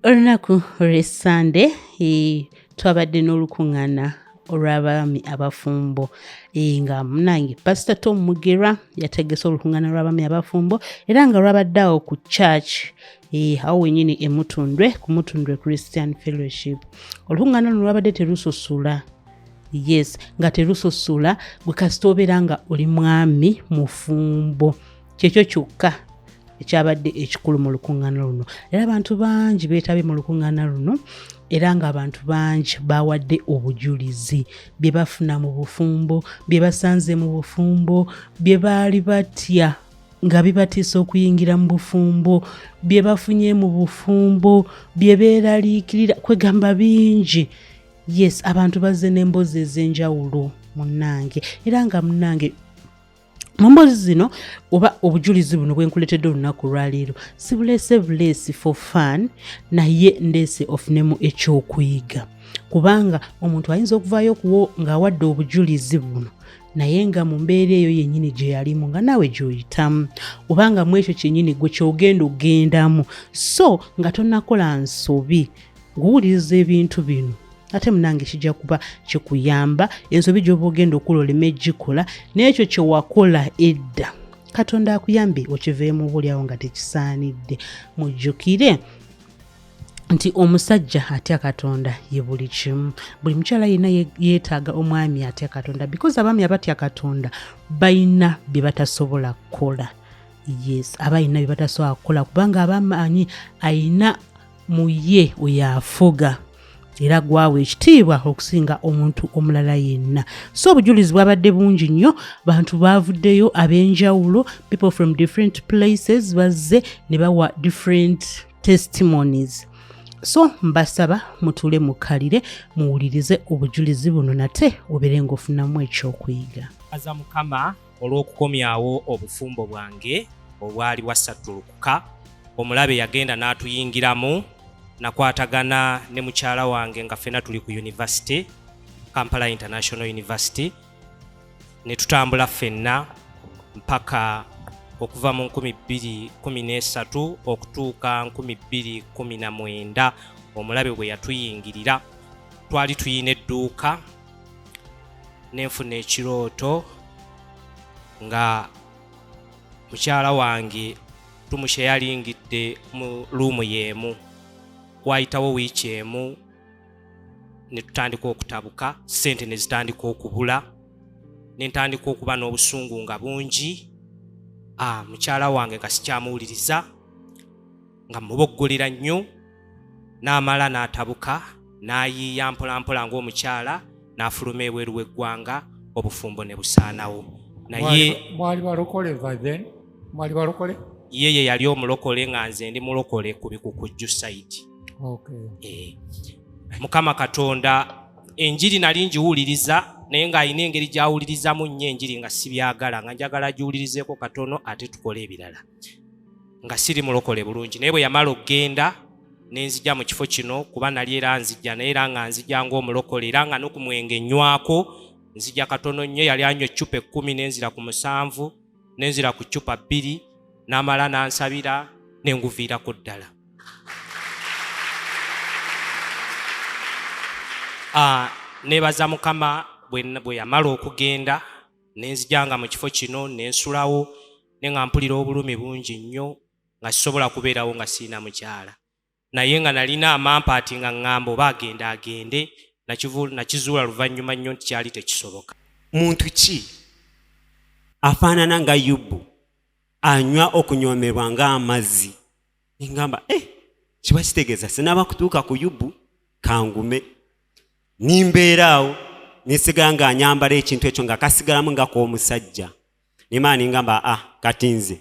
Olunaku olw'Essande twabadde n'olukuŋŋaana olw'abaami abafumbo nga munnange Pastor Tom Mugerwa yategese olukuŋŋaana lw'abaami abafumbo era nga lwabadde awo ku church awo wennyini e Mutundwe ku Mutundwe Christian Fellowship. Olukuŋŋaana luno lwabadde terususula. Yes, nga terususula gwe kasita obeera nga oli mwami mufumbo. Kyekyo kyokka ekyabadde ekikulu mu lukuŋŋaana luno. Era abantu bangi beetabye mu lukuŋŋaana luno era ng'abantu bangi bawadde obujulizi bye bafuna mu bufumbo, bye basanze mu bufumbo, bye baali batya nga bibatiisa okuyingira mu bufumbo, bye bafunye mu bufumbo, bye beeraliikirira, kwegamba bingi. Yes, abantu bazze n'emboozi ez'enjawulo munnange era nga munnange mu mboozi zino oba obujulizi buno bwe nkuleetedde olunaku lwaleero sibuleese buleesi for fun naye ndeese ofunemu ekyokuyiga kubanga omuntu ayinza okuvaayo kuwo ng'awadde obujulizi buno naye nga mu mbeera eyo yennyini gye yalimu nga naawe gy'oyitamu oba nga mu ekyo kyennyini gwe ky'ogenda ogendamu so nga tonnakola nsobi ng'owuliriza ebintu bino ate munange kijja kuba kikuyamba ensobi gy'oba ogenda okukola oleme gikola n'ekyo kye wakola edda Katonda akuyambe okiveemu bulyawo nga tekisaanidde. Mujjukire nti omusajja atya Katonda ye buli kimu. Buli mukyala yenna yeetaaga omwami atya Katonda because abaami abatya Katonda bayina bye batasobola kukola. Yes, abayina bye batasobola kukola kubanga abamanyi ayina mu ye oyo afuga. Era gwawe ekitiibwa okusinga omuntu omulala yenna. So obujulizi bwabadde bungi nnyo, bantu baavuddeyo ab'enjawulo, people from different places bazze ne bawa different testimonies. So mbasaba mutuule mukalire muwulirize obujulizi buno nate obeere ng'ofunamu ekyokuyiga. Aza Mukama olw'okukomyawo obufumbo bwange obwali bwasattulukuka, omulabe yagenda n'atuyingiramu nakwatagana ne mukyala wange nga ffenna tuli ku university, Kampala International University, ne tutambula ffenna mpaka okuva mu 2013 okutuuka 2019 omulabe bwe yatuyingirira. Twali tuyina edduuka nenfuna ekirooto nga mukyala wange tumusheyalingidde mu luumu yeemu. Wayitawo wiiki emu ne tutandika okutabuka, ssente ne zitandika okubula, ne ntandika okuba n'obusungu nga bungi. Mukyala wange nga sikyamuwuliriza nga muboggolera nnyo, n'amala n'atabuka n'ayiiya mpolampola ng'omukyala n'afuluma ebweru w'eggwanga, obufumbo ne busaanawo. Naye mwali balokole by then? Mwali balokole? Yeye yali omulokole nga nze ndi mulokole ku Bikukujju site. Okay. Mukama Katonda enjiri nali ngiwuliriza naye ng'alina engeri gy'awulirizamu nnyo enjiri nga sibyagala, nga njagala giwulirizeeko katono ate tukole ebirala. Nga siri mulokole bulungi naye bwe yamala okgenda ne nzija mu kifo kino kuba nali era nzijja naye era nga nzijja ng'omulokole era nga n'okumwenge nywako nzija katono nnyo. Yali anywa eccupa 10 n'enzira ku 7 n'enzira ku ccupa 2 n'amala n'ansabira ne nguviirako ddala. Nebaza Mukama bwe yamala okugenda nenzijanga mu kifo kino nensulawo ne nga mpulira obulumi bungi nnyo nga sisobola kubeerawo nga siina mukyala, naye nga nalina amampaati nga ŋŋamba oba agende nakizuula luvannyuma nnyo nti kyali tekisoboka. Muntu ki afaanana nga Yubu anywa okunyoomerwa ng'amazzi? Ngamba kiba kitegeeza sinaba kutuuka ku Yubu kangume. Nimbeeraawo nesigala nga anyambala ekintu ekyo nga kasigalamu nga k'omusajja. Nimaani ngamba kati nze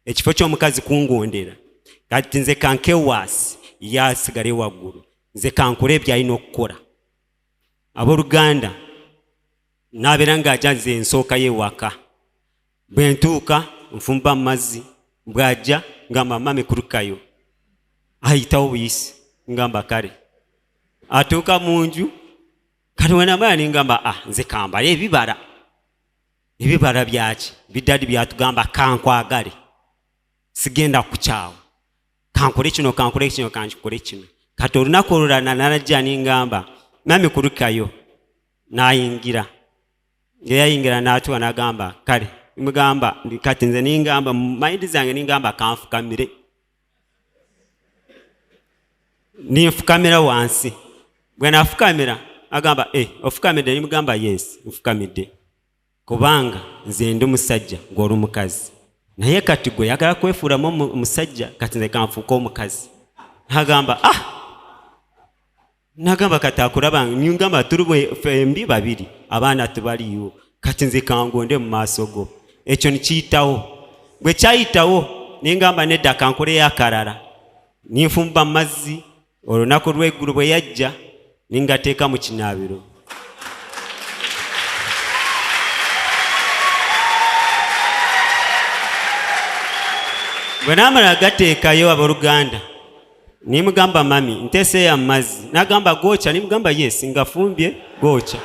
ekifo ky'omukazi kungondera, kati nze kankewaasi yasigale waggulu, nze kankole byalina okukola. Abooluganda n'abeera ng'ajja nze ensooka y'ewaka, bwe ntuuka nfumba mu mazzi, bw'ajja ngamba mami kurukayo, ayitawo buyisi ngamba kale, atuuka mu nju kati wenamala ningamba nze kambala ebibala byaki biddadi byatugamba kankwagale sigenda kukyawa kankole kino kankole kino kankole kino kati olunaku olulala najja ningamba mami kulukayo nayingira ngeyayingira natuwa nagamba kale mugamba kati nze ningamba maindi zange ningamba kanfukamire ninfukamira wansi bwe nafukamira agamba ofukamidde nimugamba yes nfukamidde kubanga nze ndi musajja ng'oli mukazi naye kati gwe yagala kwefuulamu omusajja kati nze kanfuuka omukazi nagamba kati akulaba ningamba tuli fembi babiri abaana tubaliyo kati nze kangonde mu maaso go ekyo nikiyitawo bwe kyayitawo ningamba nedda kankoleyo akalala ninfumba mu mazzi olunaku lw'eggulu bwe yajja ningateeka mu kinaabiro bwe naamala gateekayo abooluganda nimugamba mami nteeseeyo amazzi nagamba gookya nimugamba yes ngafumbye gookya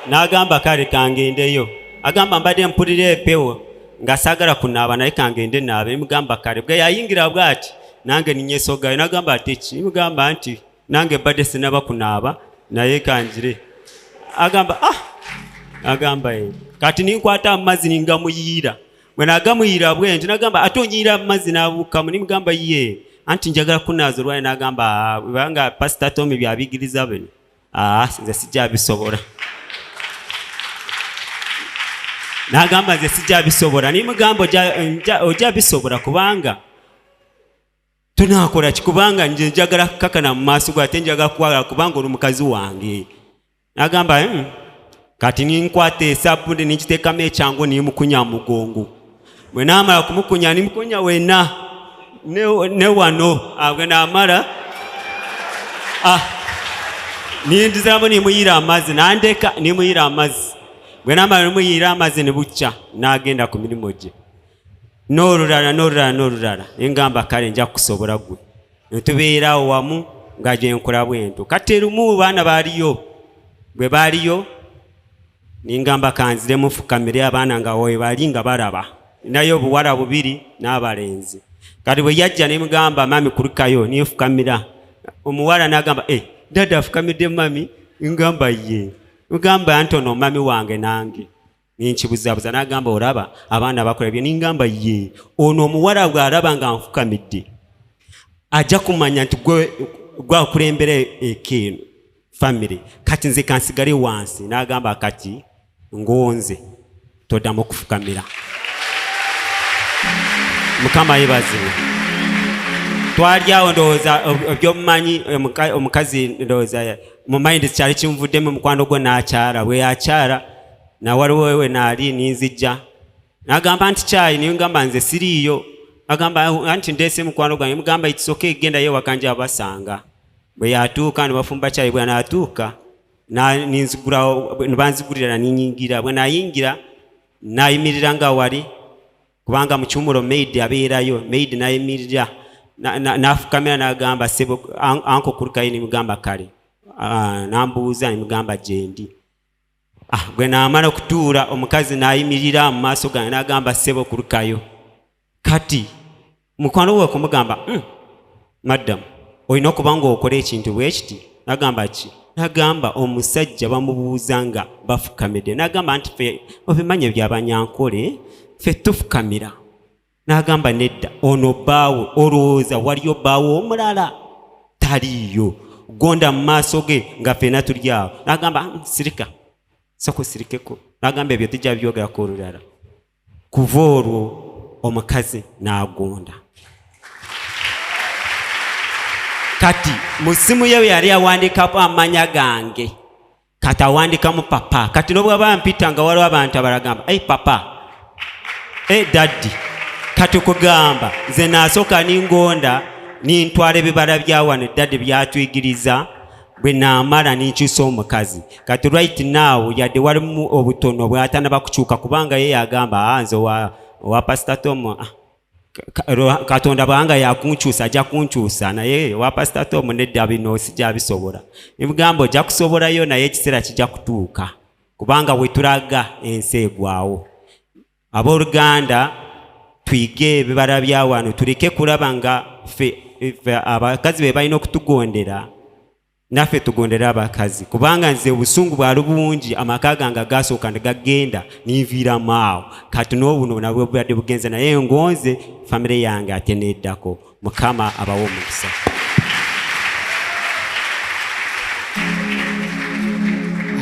nagamba kale kangendeyo agamba mbadde mpulira epewo nga saagala kunaaba naye kangende naabe nimugamba kale bwe yayingira bw'ati nange ninyesogayo nagamba ate ki nimugamba nti nange mbadde sinaba kunaaba naye kanjire agamba kati ninkwata amazzi ningamuyiira bwe nagamuyiira bwenti nagamba ate onyiira amazzi nabuukamu nimugamba ye anti njagala kunaaza olwaye nagamba bwebanga pasita Tomi byabigiriza bino nze sijja bisobola nagamba nze sijja bisobola nimugamba ojja bisobola kubanga tonakola kikubanga nje njagala kukakana mu maaso go ate njagala kukwagala kubanga oli mukazi wange nagamba kati ninkwata esabbuuni ninkiteekamu ekyangu nimukunya mugongo bwe naamala kumukunya nimukunya wena ne wano bwe naamala nindiziramu nimuyiira amazzi nandeka nimuyiira amazzi bwe naamala nimuyiira amazzi ne bukya n'agenda ku mirimu gye n'olulala engamba kale nja kusobola gwe netubeerawo wamu nga gyenkola bwento kati erumu baana baaliyo bwe baaliyo ningamba kanzire mufukamire abaana nga wowe bali nga balaba naye obuwala bubiri n'abalenzi kati bwe yajja nimugamba mami kulukayo ninfukamira omuwala nagamba dada afukamidde mami ngamba ye ugamba ntono mami wange nange ninkibuzabuza nagamba olaba abaana bakola bye ningamba ye ono omuwala bw'alaba nga nfukamidde ajja kumanya nti gwakulembera ekeeno family kati nze kansigale wansi nagamba kati ngonze toddamu okufukamira mukama yebaziwe twalyawo ndowooza ebyomumanyi omukazi ndowooza mu mayindi kyali kimuvuddemu mukwano gwe n'akyala bwe yakyala nawaliwo we naali ninzijja nagamba nti kyayi ningamba nze siriiyo agamba anti ndeese mukwano gwange mugamba ikisoka egendayo wakanje abasanga bwe yatuuka nibafumba kyayi bwe naatuuka nibanzigulira ninyingira bwe nayingira nayimirira nga wali kubanga mu kiwumulo maidi abeerayo maidi nayimirira nafukamira nagamba sebo anko kulukayo nimugamba kale nambuuza nimugamba gyendi bwe naamala okutuula omukazi nayimirira mu maaso gange nagamba sebo kulukayo kati mukwano gwe kumugamba maddamu olina okuba nga okola ekintu bwe kiti nagamba ki nagamba omusajja bamubuuza nga bafukamidde nagamba nti fe obimanye byabanyankole fe tufukamira nagamba nedda ono bbaawe olowooza waliyo bbaawe omulala taliiyo gonda mu maaso ge nga fena tuli awo nagamba sirika sokusirikeko nagamba ebyo tujja byogerako olulala kuva olwo omukazi n'agonda kati mu ssimu ye yali awandiikamu amanya gange kati awandikamu papa kati nobwaba mpita nga waliwo abantu abalagamba papa daddi kati kugamba nze naasooka ningonda nintwala ebibala bya wano daddi byatuyigiriza bwe naamala ninkyusa omukazi kati right now yadde walimu obutono bwatanaba kukyuka kubanga ye yagamba nze owa pasita Tom katonda bwanga yakunkyusa ajja kunkyusa naye owa pasita Tom nedda bino sijja bisobola nimugamba ojja kusobolayo naye ekiseera kijja kutuuka kubanga bwe tulaga ensi egwawo abooluganda twige ebibala bya wano tuleke kulaba nga ffe abakazi be balina okutugondera naffe tugondera abakazi kubanga nze obusungu bwali bungi amaka gange gasooka ne gagenda ninviiramu awo kati n'obuno nabwo bwadde bugenze naye ngonze famire yange ate neddako mukama abawo omukisa.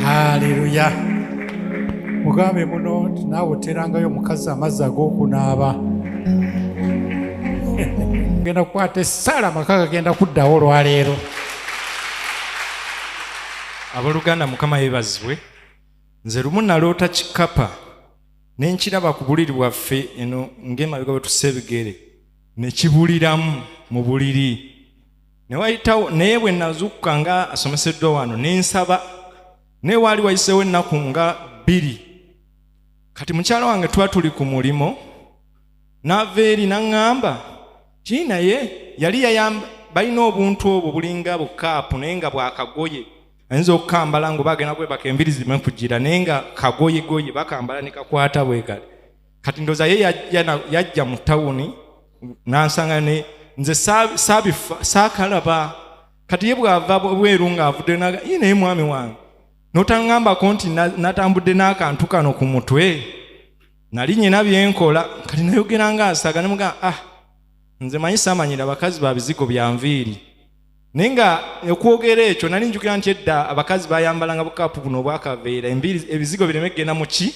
Haleluya. Mugambe muno naawe oterangayo omukazi amazzi ag'okunaaba. Genda kukwata essaala amaka gagenda kuddawo olwaleero. Aboluganda Mukama yeebazibwe. Nze lumu naloota kikapa ne nkiraba ku buliri bwaffe eno ng'emabega bwe tussa ebigere ne kibuliramu mu buliri. Ne wayitawo naye bwe nazuukuka nga asomeseddwa wano ne nsaba naye waali wayiseewo ennaku nga 2. Kati mukyala wange tuba tuli ku mulimo n'ava eri n'aŋŋamba kiri naye yali yayamba balina obuntu obwo bulinga bukaapu naye nga bwakagoye ayinza okukambala nga bagenda kwebaka embiri zireme kugira naye nga kagoyegoye bakambala ne kakwata bwe kale. Kati ndoza ye yajja mu tawuni n'ansanga ne nze saakalaba kati ye bw'ava bweru ng'avudde naga ye naye mwami wange n'otaŋŋambako nti natambudde n'akantu kano ku mutwe nali nyina byenkola kati nayogera ng'asaga ne mugamba nze manyi saamanyira abakazi ba bizigo bya nviiri naye nga okwogera ekyo nali njukira nti edda abakazi bayambalanga bukaapu buno obwakaveera ebizigo bireme kgenda muki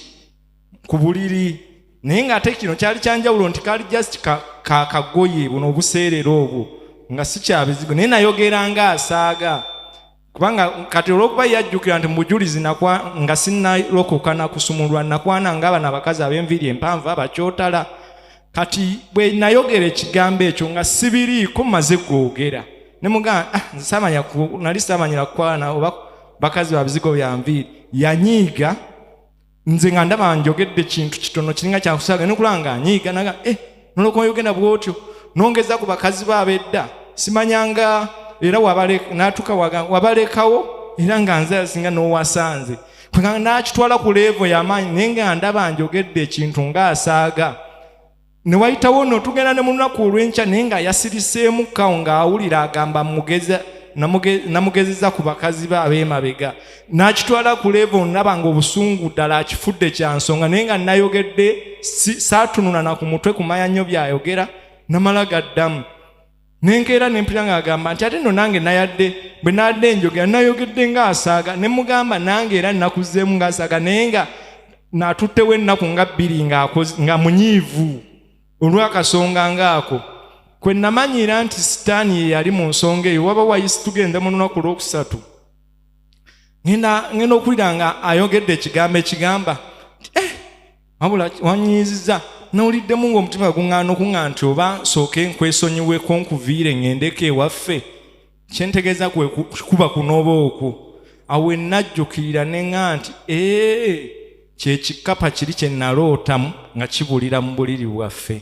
ku buliri naye ng'ate kino kyali kyanjawulo nti kali just kagoye buno obuseerera obwo nga si kya bizigo naye nayogera ng'asaaga kubanga kati olw'okuba yajjukira nti mu bujulizi nga sinnalokoka nakusumulwa nakwana ng'abana abakazi ab'enviiri empanvu abakyotala kati bwe nayogera ekigambo ekyo nga sibiriiko mmaze gwogera ne mugamba nali saamanyira kukwana oba bakazi ba bizigo bya nviiri yanyiiga nze nga ndaba njogedde kintu kitono kiringa kyakusaaga nokulanga anyiiga naga nolokoa yogenda bwotyo nongeza ku bakazi baabedda simanyanga era n'atuka wabalekawo era nga nze asinga n'owasanze kwega n'akitwala ku levo y'amaanyi naye nga ndaba njogedde ekintu ng'asaaga ne wayitawo nno tugenda ne mu lunaku olw'enkya naye nga yasiriseemukawo ng'awulira agamba namugezeza ku bakazi be ab'emabega n'akitwala ku levo naba nga obusungu ddala akifudde kya nsonga naye nga nayogedde saatunula na ku mutwe ku mayanyo byayogera namala gaddamu nenkeera nempira ng'agamba nti ate nno nange nayadde bwe nadde njogera nayogedde ng'asaaga ne mugamba nange era nakuzzeemu ng'asaaga naye nga natuttewo ennaku nga 2 nga munyiivu olw'akasonga ng'ako kwe namanyira nti sitaani ye yali mu nsonga eyo waba wayisi tugenda mu lunaku olwokusatu ngenda okulira nga ayogedde ekigambo ekigamba wabula wanyiiziza nawuliddemu ng'omutima guŋŋaana okuŋŋa nti oba nsooke nkwesonyiweko nkuviire ŋŋendeko ewaffe kyentegeeza kuba kunooba okwo awo ennajjukirira neŋŋa nti kyekikapa kiri kye nalootamu nga kibulira mu buliri bwaffe